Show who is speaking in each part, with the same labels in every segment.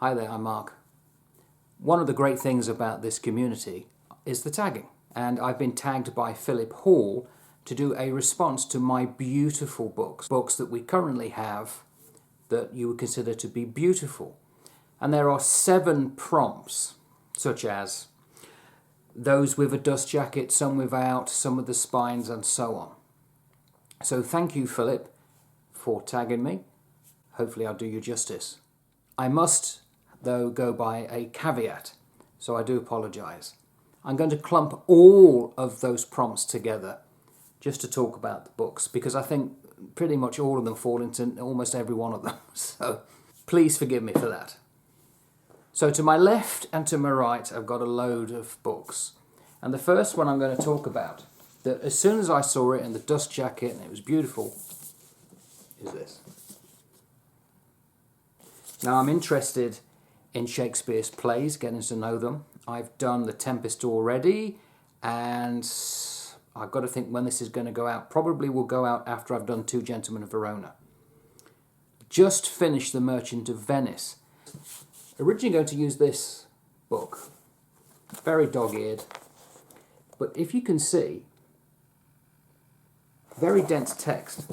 Speaker 1: Hi there, I'm Mark. One of the great things about this community is the tagging, and I've been tagged by Phillip Hall to do a response to my beautiful books that we currently have that you would consider to be beautiful. And there are 7 prompts, such as those with a dust jacket, some without, some with the spines, and so on. So thank you, Phillip, for tagging me. Hopefully I'll do you justice. I must, though, go by a caveat, so I do apologise. I'm going to clump all of those prompts together just to talk about the books, because I think pretty much all of them fall into almost every one of them. So please forgive me for that. So to my left and to my right, I've got a load of books. And the first one I'm going to talk about, that as soon as I saw it in the dust jacket and it was beautiful, is this. Now I'm interested in Shakespeare's plays, getting to know them. I've done The Tempest already, and I've got to think when this is going to go out. Probably will go out after I've done Two Gentlemen of Verona. Just finished The Merchant of Venice. Originally going to use this book. Very dog-eared. But if you can see, very dense text.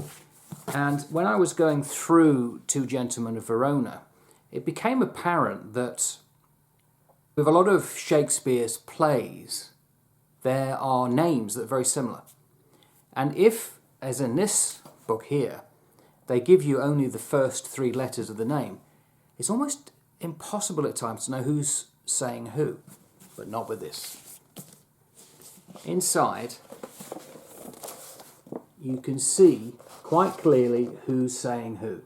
Speaker 1: And when I was going through Two Gentlemen of Verona, it became apparent that with a lot of Shakespeare's plays, there are names that are very similar. And if, as in this book here, they give you only the first 3 letters of the name, it's almost impossible at times to know who's saying who, but not with this. Inside, you can see quite clearly who's saying who.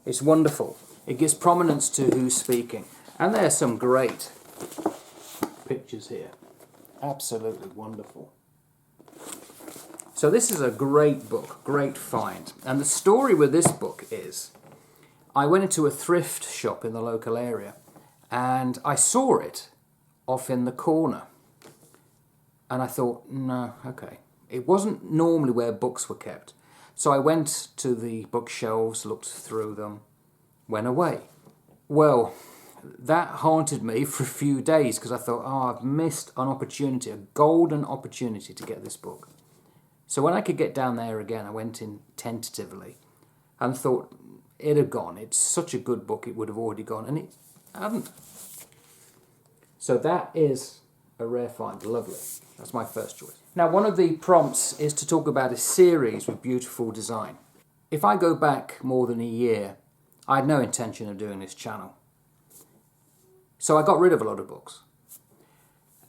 Speaker 1: It's wonderful. It gives prominence to who's speaking. And there's some great pictures here. Absolutely wonderful. So this is a great book, great find. And the story with this book is, I went into a thrift shop in the local area and I saw it off in the corner. And I thought, no, okay. It wasn't normally where books were kept. So I went to the bookshelves, looked through them, went away. Well, that haunted me for a few days because I thought, I've missed an opportunity, a golden opportunity to get this book. So when I could get down there again, I went in tentatively and thought it had gone. It's such a good book, it would have already gone, and it hadn't. So that is a rare find, lovely. That's my first choice. Now, one of the prompts is to talk about a series with beautiful design. If I go back more than a year, I had no intention of doing this channel. So I got rid of a lot of books.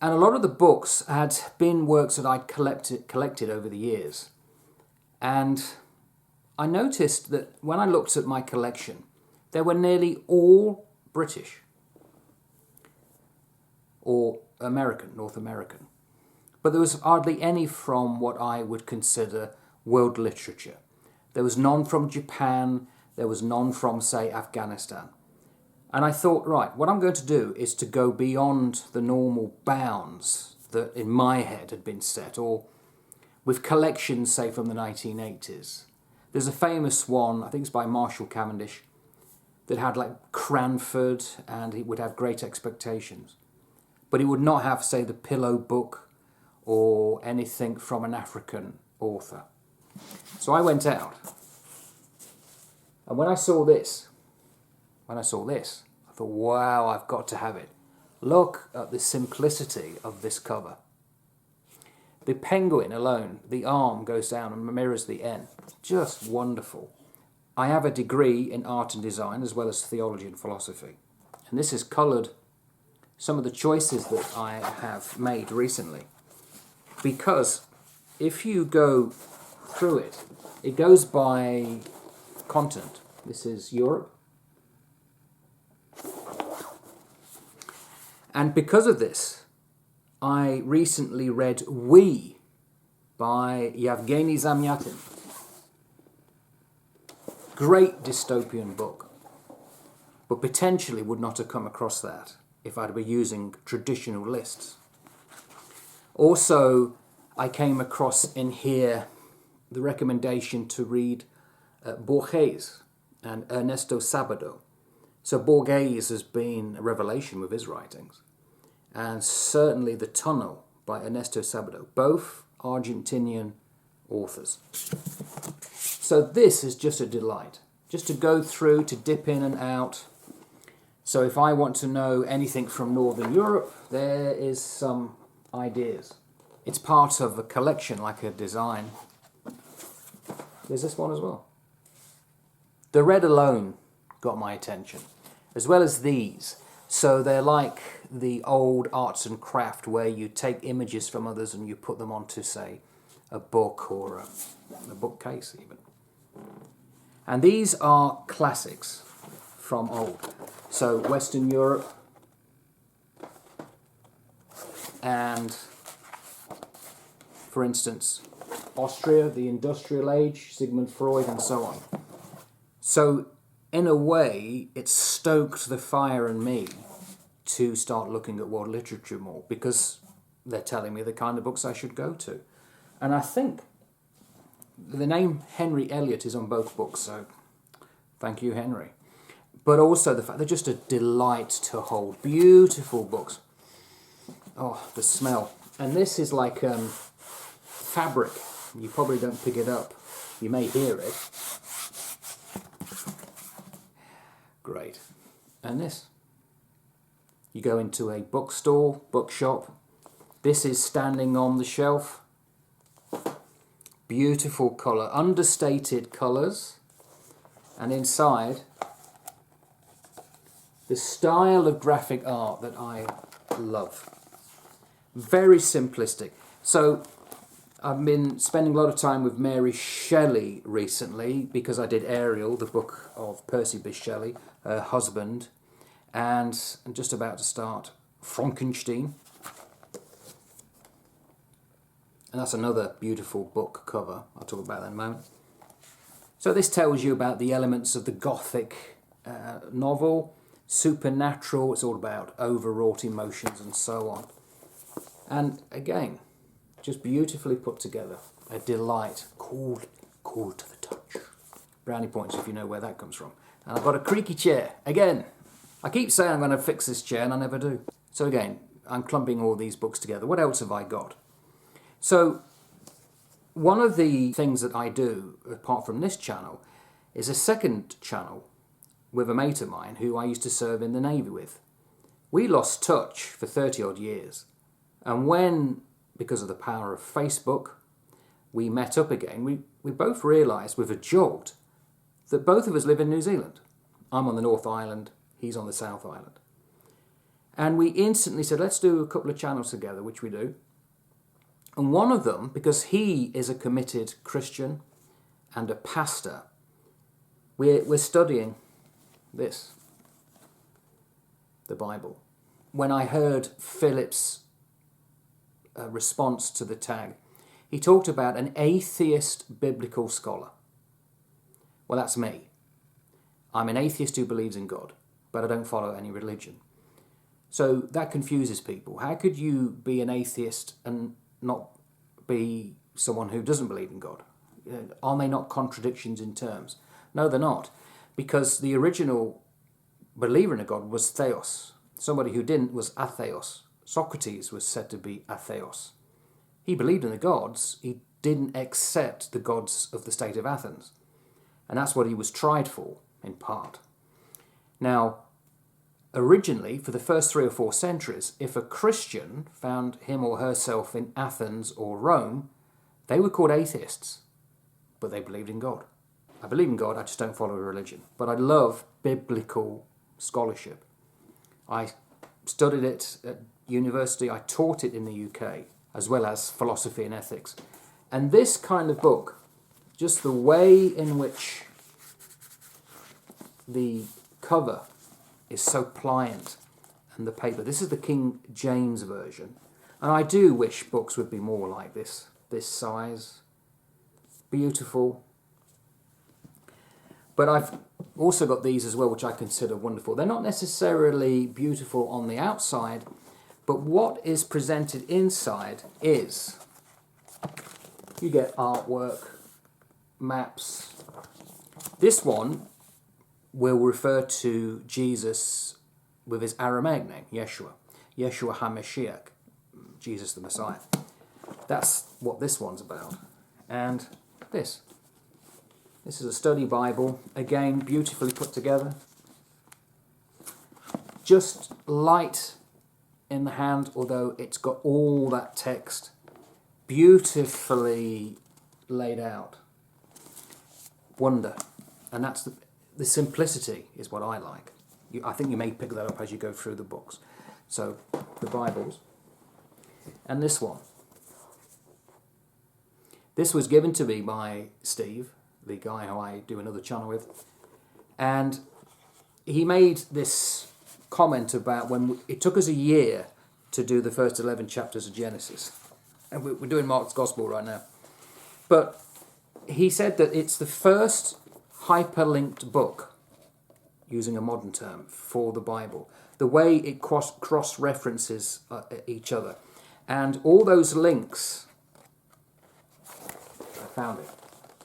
Speaker 1: And a lot of the books had been works that I'd collected over the years. And I noticed that when I looked at my collection, they were nearly all British or American, North American. But there was hardly any from what I would consider world literature. There was none from Japan, there was none from, say, Afghanistan. And I thought, right, what I'm going to do is to go beyond the normal bounds that in my head had been set, or with collections, say, from the 1980s. There's a famous one, I think it's by Marshall Cavendish, that had like Cranford, and it would have Great Expectations. But it would not have, say, the Pillow Book or anything from an African author. So I went out. And when I saw this, I thought, wow, I've got to have it. Look at the simplicity of this cover. The penguin alone, the arm goes down and mirrors the N. Just wonderful. I have a degree in art and design as well as theology and philosophy. And this has coloured some of the choices that I have made recently. Because if you go through it, it goes by continent. This is Europe. And because of this, I recently read We by Yevgeny Zamyatin. Great dystopian book, but potentially would not have come across that if I'd been using traditional lists. Also, I came across in here the recommendation to read Borges, and Ernesto Sabato. So Borges has been a revelation with his writings. And certainly The Tunnel by Ernesto Sabato, both Argentinian authors. So this is just a delight, just to go through, to dip in and out. So if I want to know anything from Northern Europe, there is some ideas. It's part of a collection, like a design. There's this one as well. The red alone got my attention, as well as these. So they're like the old arts and craft where you take images from others and you put them onto, say, a book or a bookcase even. And these are classics from old. So Western Europe and, for instance, Austria, the industrial age, Sigmund Freud and so on. So in a way, it stoked the fire in me to start looking at world literature more, because they're telling me the kind of books I should go to. And I think the name Henry Eliot is on both books, so thank you, Henry. But also the fact they're just a delight to hold. Beautiful books. Oh, the smell. And this is like fabric. You probably don't pick it up. You may hear it. Great. And this. You go into a bookstore, bookshop. This is standing on the shelf. Beautiful colour, understated colours. And inside, the style of graphic art that I love. Very simplistic. So I've been spending a lot of time with Mary Shelley recently because I did Ariel, the book of Percy Bysshe Shelley, her husband, and I'm just about to start Frankenstein. And that's another beautiful book cover. I'll talk about that in a moment. So this tells you about the elements of the Gothic novel, supernatural, it's all about overwrought emotions and so on. And again, just beautifully put together, a delight, cool to the touch. Brownie points if you know where that comes from. And I've got a creaky chair, again. I keep saying I'm going to fix this chair and I never do. So again, I'm clumping all these books together. What else have I got? So one of the things that I do, apart from this channel, is a second channel with a mate of mine who I used to serve in the Navy with. We lost touch for 30 odd years. And when, because of the power of Facebook, we met up again, we both realised with a jolt that both of us live in New Zealand. I'm on the North Island, he's on the South Island. And we instantly said, let's do a couple of channels together, which we do. And one of them, because he is a committed Christian and a pastor, we're studying this, the Bible. When I heard Philip's response to the tag, he talked about an atheist biblical scholar. Well, that's me. I'm an atheist who believes in God, but I don't follow any religion. So that confuses people. How could you be an atheist and not be someone who doesn't believe in God? Are they not contradictions in terms? No, they're not. Because the original believer in a God was theos. Somebody who didn't was atheos. Socrates was said to be atheos. He believed in the gods, he didn't accept the gods of the state of Athens. And that's what he was tried for, in part. Now, originally, for the first 3 or 4 centuries, if a Christian found him or herself in Athens or Rome, they were called atheists, but they believed in God. I believe in God, I just don't follow a religion. But I love biblical scholarship. I studied it at university, I taught it in the UK, as well as philosophy and ethics. And this kind of book, just the way in which the cover is so pliant and the paper. This is the King James version. And I do wish books would be more like this size. Beautiful. But I've also got these as well, which I consider wonderful. They're not necessarily beautiful on the outside, but what is presented inside is, you get artwork, maps. This one will refer to Jesus with his Aramaic name, Yeshua. Yeshua HaMashiach, Jesus the Messiah. That's what this one's about. And this. This is a study Bible, again, beautifully put together. Just light in the hand, although it's got all that text beautifully laid out. Wonder. And that's the simplicity is what I like. I think you may pick that up as you go through the books. So, the Bibles. And this one. This was given to me by Steve, the guy who I do another channel with. And he made this comment about when it took us a year to do the first 11 chapters of Genesis. And we're doing Mark's Gospel right now. But he said that it's the first hyperlinked book, using a modern term, for the Bible. The way it cross-references each other. And all those links, I found it,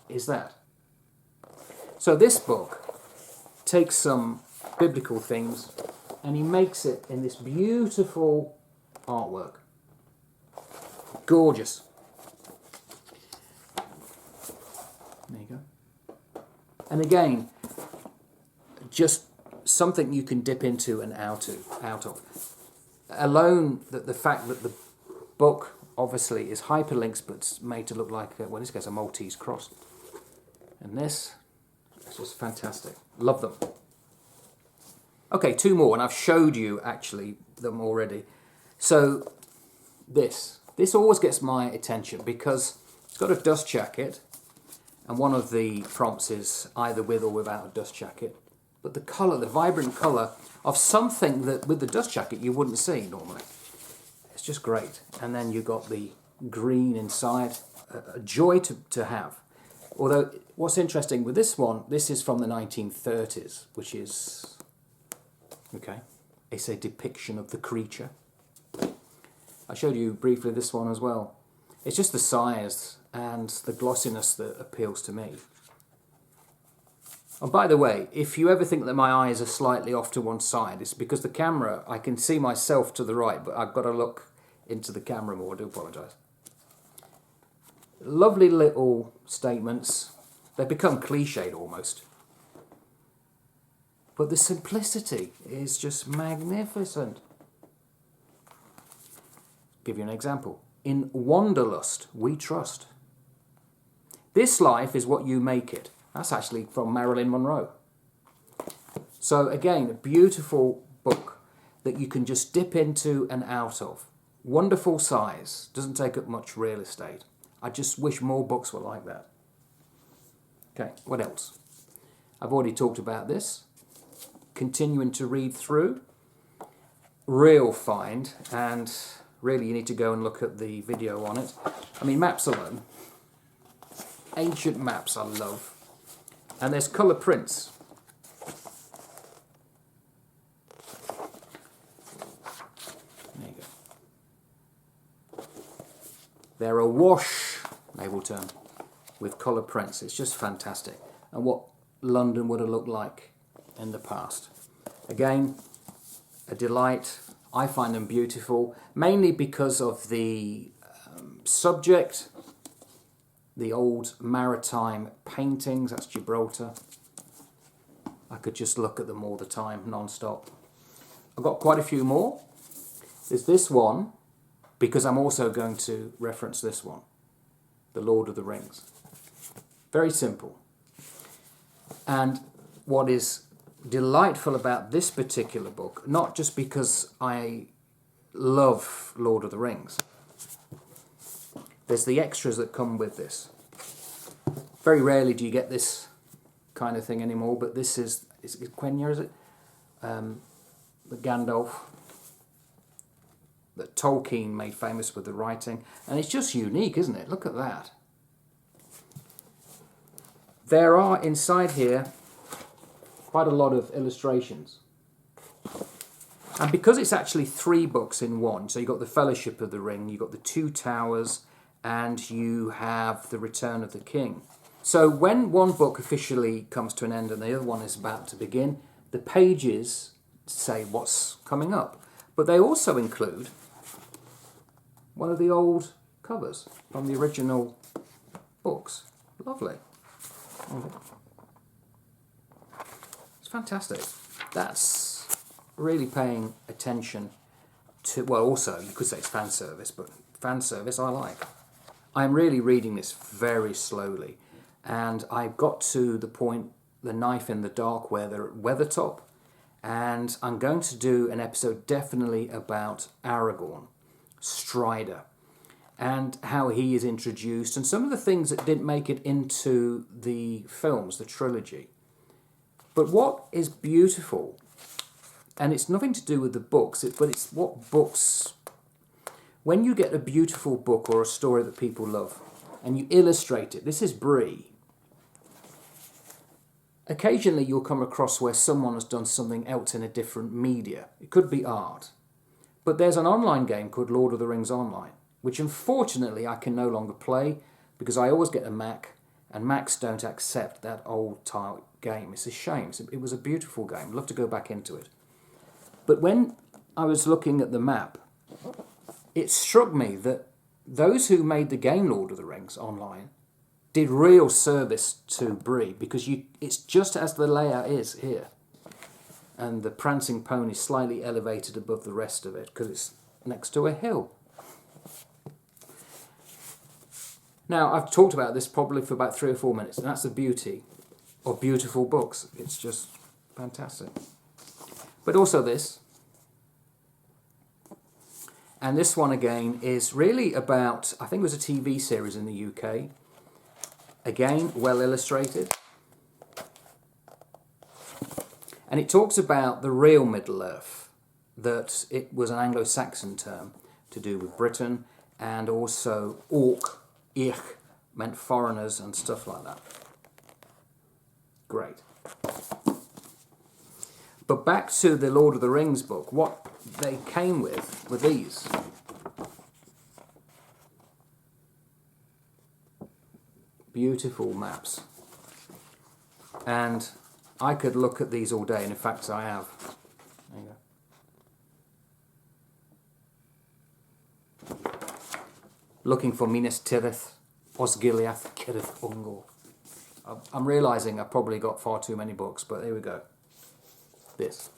Speaker 1: is that. So this book takes some biblical things and he makes it in this beautiful artwork. Gorgeous. There you go. And again, just something you can dip into and out of. Alone, the fact that the book obviously is hyperlinks, but it's made to look like, well, in this case, a Maltese cross. And this is just fantastic. Love them. Okay, two more, and I've showed you actually them already. So this always gets my attention because it's got a dust jacket, and one of the prompts is either with or without a dust jacket. But the colour, the vibrant colour of something that with the dust jacket you wouldn't see normally. It's just great. And then you got the green inside. A joy to have. Although, what's interesting with this one, this is from the 1930s, which is, okay, it's a depiction of the creature. I showed you briefly this one as well. It's just the size and the glossiness that appeals to me. And by the way, if you ever think that my eyes are slightly off to one side, it's because the camera, I can see myself to the right, but I've got to look into the camera more. I do apologise. Lovely little statements. They become cliched almost. But the simplicity is just magnificent. Give you an example. In wanderlust, we trust. This life is what you make it. That's actually from Marilyn Monroe. So again, a beautiful book that you can just dip into and out of. Wonderful size. Doesn't take up much real estate. I just wish more books were like that. Okay, what else? I've already talked about this. Continuing to read through. Real find, and really you need to go and look at the video on it. I mean, maps alone. Ancient maps I love. And there's colour prints. There you go. They're awash, naval term, with colour prints. It's just fantastic. And what London would have looked like in the past. Again, a delight. I find them beautiful, mainly because of the subject. The old maritime paintings, that's Gibraltar. I could just look at them all the time, non-stop. I've got quite a few more. There's this one, because I'm also going to reference this one, The Lord of the Rings. Very simple. And what is delightful about this particular book, not just because I love Lord of the Rings, there's the extras that come with this. Very rarely do you get this kind of thing anymore, but this is it Quenya, is it? The Gandalf that Tolkien made famous with the writing. And it's just unique, isn't it? Look at that. There are inside here quite a lot of illustrations. And because it's actually 3 books in one, so you've got the Fellowship of the Ring, you've got the Two Towers, and you have the Return of the King. So when one book officially comes to an end and the other one is about to begin, the pages say what's coming up. But they also include one of the old covers from the original books. Lovely. It's fantastic. That's really paying attention to, well, also, you could say it's fan service, but fan service I like. I'm really reading this very slowly, and I've got to the point, the knife in the dark, where they're at Weathertop, and I'm going to do an episode definitely about Aragorn, Strider, and how he is introduced, and some of the things that didn't make it into the films, the trilogy. But what is beautiful, and it's nothing to do with the books, but it's what books... When you get a beautiful book or a story that people love, and you illustrate it, this is Bree. Occasionally you'll come across where someone has done something else in a different media. It could be art. But there's an online game called Lord of the Rings Online, which unfortunately I can no longer play because I always get a Mac, and Macs don't accept that old type game. It's a shame. It was a beautiful game. I'd love to go back into it. But when I was looking at the map, it struck me that those who made the game Lord of the Rings Online did real service to Bree, because it's just as the layout is here. And the prancing pony is slightly elevated above the rest of it because it's next to a hill. Now, I've talked about this probably for about 3 or 4 minutes, and that's the beauty of beautiful books. It's just fantastic. But also this. And this one again is really about, I think it was a TV series in the UK. Again, well illustrated. And it talks about the real Middle-earth, that it was an Anglo-Saxon term to do with Britain, and also orc, ich, meant foreigners and stuff like that. Great. But back to the Lord of the Rings book, what they came with were these. Beautiful maps. And I could look at these all day, and in fact I have. There you go. Looking for Minas Tirith, Osgiliath, Cirith Ungol. I'm realising I've probably got far too many books, but here we go. This.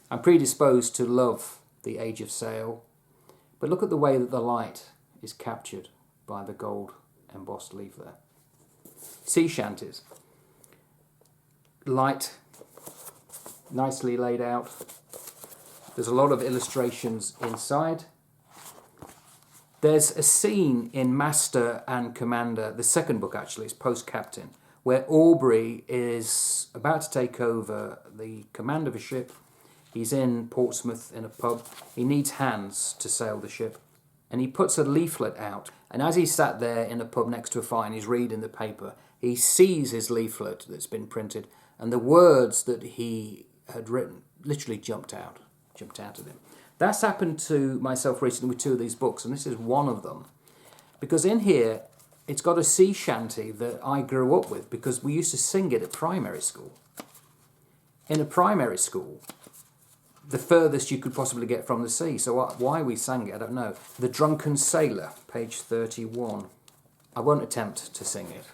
Speaker 1: I'm predisposed to love the Age of Sail, but look at the way that the light is captured by the gold embossed leaf there. Sea shanties. Light, nicely laid out. There's a lot of illustrations inside. There's a scene in Master and Commander, the second book actually, it's Post-Captain, where Aubrey is about to take over the command of a ship. He's in Portsmouth in a pub. He needs hands to sail the ship. And he puts a leaflet out. And as he's sat there in a pub next to a fire and he's reading the paper, he sees his leaflet that's been printed, and the words that he had written literally jumped out at him. That's happened to myself recently with 2 of these books, and this is one of them. Because in here, it's got a sea shanty that I grew up with because we used to sing it at primary school. In a primary school, the furthest you could possibly get from the sea. So why we sang it, I don't know. The Drunken Sailor, page 31. I won't attempt to sing it.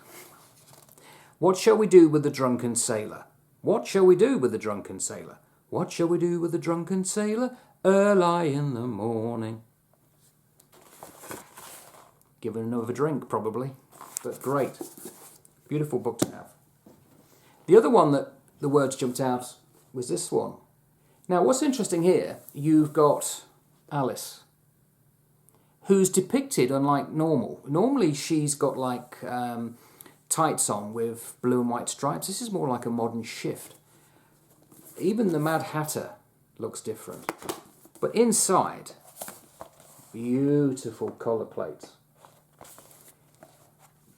Speaker 1: What shall we do with the drunken sailor? What shall we do with the drunken sailor? What shall we do with the drunken sailor? Early in the morning. Give it another drink, probably. But great. Beautiful book to have. The other one that the words jumped out was this one. Now, what's interesting here, you've got Alice, who's depicted unlike normal. Normally, she's got like tights on with blue and white stripes. This is more like a modern shift. Even the Mad Hatter looks different. But inside, beautiful colour plates.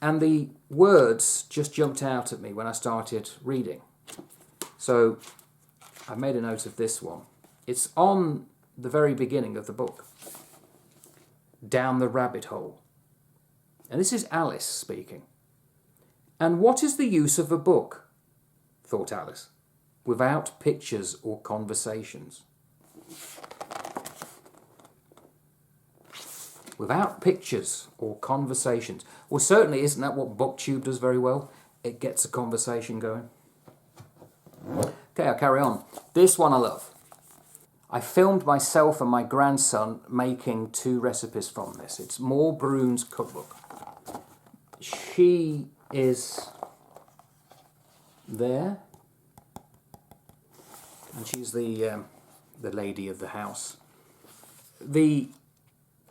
Speaker 1: And the words just jumped out at me when I started reading. So I made a note of this one. It's on the very beginning of the book. Down the rabbit hole. And this is Alice speaking. And what is the use of a book, thought Alice, without pictures or conversations? Without pictures or conversations. Well, certainly isn't that what BookTube does very well? It gets a conversation going. Okay, I'll carry on. This one I love. I filmed myself and my grandson making 2 recipes from this. It's More Brune's cookbook. She is there, and she's the lady of the house. The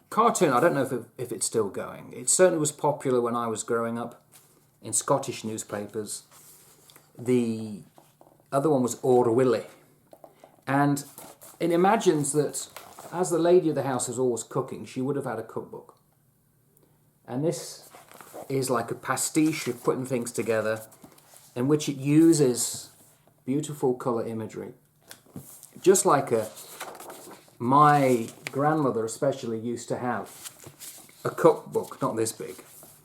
Speaker 1: cartoon, I don't know if it's still going. It certainly was popular when I was growing up in Scottish newspapers. The other one was O'r Willie. And it imagines that as the lady of the house is always cooking, she would have had a cookbook. And this is like a pastiche of putting things together in which it uses beautiful colour imagery. Just like my grandmother especially used to have a cookbook, not this big,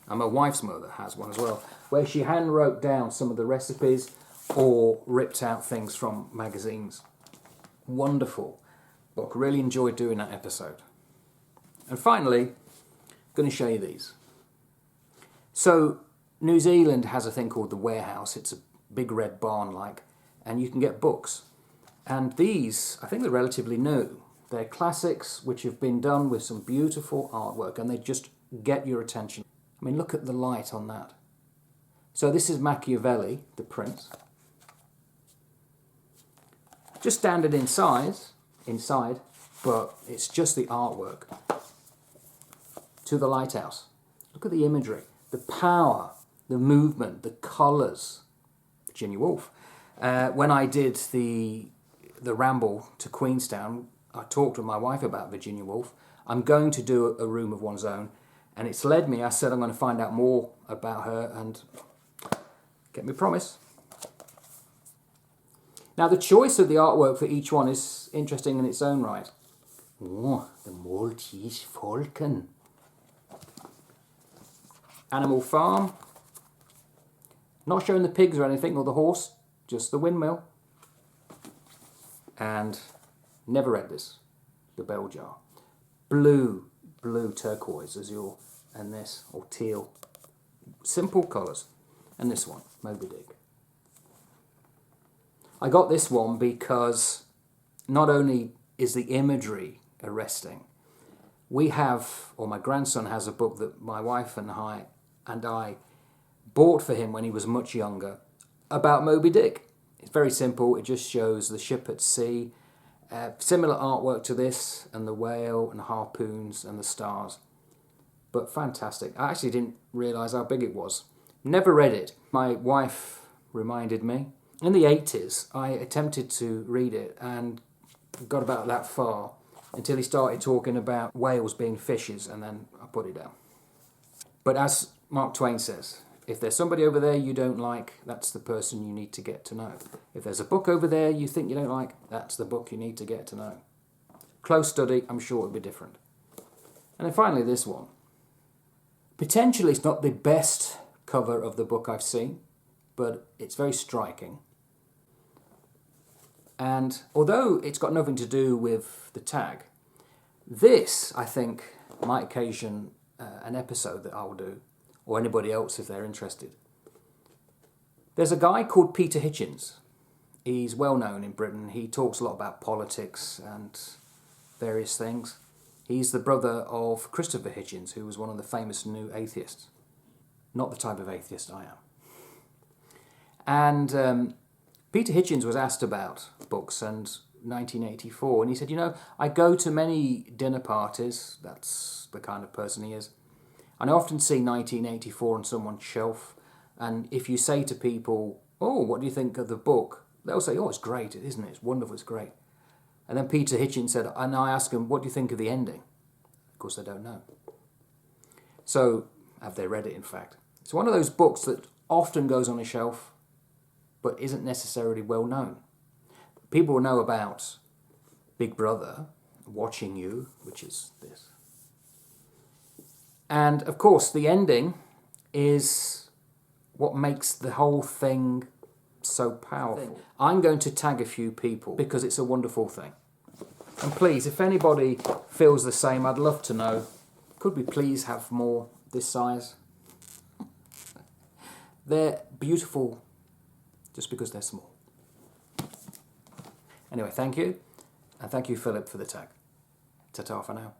Speaker 1: and my wife's mother has one as well, where she hand wrote down some of the recipes or ripped out things from magazines. Wonderful book. Really enjoyed doing that episode. And finally, I'm going to show you these. So, New Zealand has a thing called the warehouse. It's a big red barn like, and you can get books. And these, I think they're relatively new. They're classics which have been done with some beautiful artwork, and they just get your attention. I mean, look at the light on that. So this is Machiavelli, the Prince. Just standard inside, but it's just the artwork. To the lighthouse. Look at the imagery, the power, the movement, the colours. Virginia Woolf. When I did the ramble to Queenstown, I talked with my wife about Virginia Woolf. I'm going to do a room of one's own, and it's led me. I said I'm going to find out more about her and get me promise. Now, the choice of the artwork for each one is interesting in its own right. Oh, the Maltese falcon. Animal Farm. Not showing the pigs or anything, or the horse, just the windmill. And never read this, the bell jar. Blue turquoise azure, and this, or teal. Simple colours. And this one, Moby Dick. I got this one because not only is the imagery arresting, we have, or my grandson has a book that my wife and I bought for him when he was much younger about Moby Dick. It's very simple. It just shows the ship at sea. Similar artwork to this, and the whale and harpoons and the stars. But fantastic. I actually didn't realise how big it was. Never read it. My wife reminded me. In the 80s, I attempted to read it and got about that far until he started talking about whales being fishes, and then I put it down. But as Mark Twain says, if there's somebody over there you don't like, that's the person you need to get to know. If there's a book over there you think you don't like, that's the book you need to get to know. Close study, I'm sure it'll be different. And then finally this one. Potentially it's not the best cover of the book I've seen, but it's very striking. And although it's got nothing to do with the tag, this, I think, might occasion an episode that I'll do, or anybody else if they're interested. There's a guy called Peter Hitchens. He's well known in Britain. He talks a lot about politics and various things. He's the brother of Christopher Hitchens, who was one of the famous new atheists. Not the type of atheist I am. And Peter Hitchens was asked about books in 1984, and he said, I go to many dinner parties. That's the kind of person he is. And I often see 1984 on someone's shelf, and if you say to people, oh, what do you think of the book? They'll say, oh, it's great, isn't it? It's wonderful, it's great. And then Peter Hitchens said, and I ask him, what do you think of the ending? Of course, they don't know. So, have they read it, in fact? It's one of those books that often goes on a shelf, but isn't necessarily well known. People will know about Big Brother, Watching You, which is this. And, of course, the ending is what makes the whole thing so powerful. I'm going to tag a few people because it's a wonderful thing. And please, if anybody feels the same, I'd love to know. Could we please have more this size? They're beautiful just because they're small. Anyway, thank you. And thank you, Philip, for the tag. Ta-ta for now.